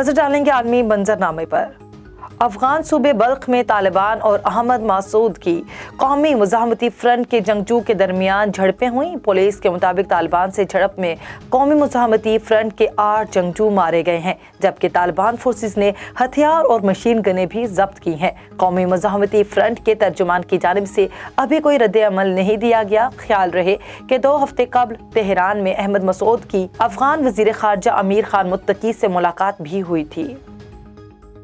नजर डालेंगे आलमी मंजरनामे पर। अफगान सूबे बल्ख में तालिबान और अहमद मासूद की कौमी मुजाहमती फ्रंट के जंगजू के दरमियान झड़पें हुई। पुलिस के मुताबिक तालिबान से झड़प में कौमी मुजाहमती फ्रंट के 8 जंगजू मारे गए हैं, जबकि तालिबान फोर्सेस ने हथियार और मशीन गनें भी जब्त की हैं। कौमी मुजाहमती फ्रंट के तर्जुमान की जानिब से अभी कोई रद्द अमल नहीं दिया गया। ख्याल रहे कि 2 हफ्ते कबल तेहरान में अहमद मसूद की अफगान वजीर खारजा अमीर खान मुत्तकी से मुलाकात भी हुई थी।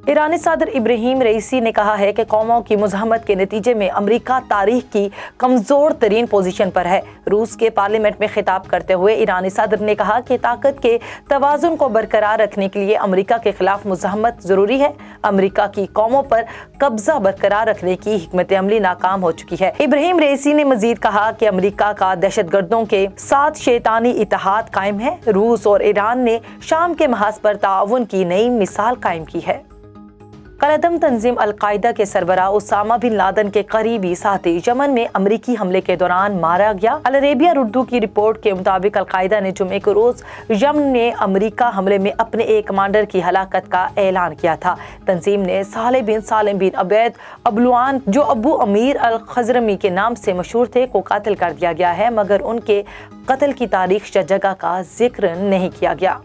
ईरानी सदर इब्राहिम रईसी ने कहा है कि कौमों की मुज़ाहमत के नतीजे में अमेरिका तारीख की कमज़ोर तरीन पोजीशन पर है। रूस के पार्लियामेंट में खिताब करते हुए ईरानी सदर ने कहा कि ताकत के तवाज़ुन को बरकरार रखने के लिए अमेरिका के खिलाफ मुज़ाहमत ज़रूरी है। अमेरिका की कौमों पर कब्जा बरकरार रखने की हिकमत अमली नाकाम हो चुकी है। इब्राहिम रईसी ने मजीद कहा कि अमेरिका का दहशतगर्दों के साथ शैतानी इत्तेहाद कायम है। रूस और ईरान ने शाम के महाज पर ताउन की नई मिसाल कायम की है। कलदम तंजीम अल-कायदा के सरबराह उसामा बिन लादेन के करीबी साथी यमन में अमरीकी हमले के दौरान मारा गया। अल अरेबिया उर्दू की रिपोर्ट के मुताबिक अल-कायदा ने जुमे को रोज यमन में अमरीका हमले में अपने एक कमांडर की हलाकत का ऐलान किया था। तंजीम ने सालिम बिन अबैद अबलुआन, जो अबू अमीर अल-खजरमी के नाम से मशहूर थे, को कातिल कर दिया गया है, मगर उनके कत्ल की तारीख या जगह का जिक्र नहीं किया गया।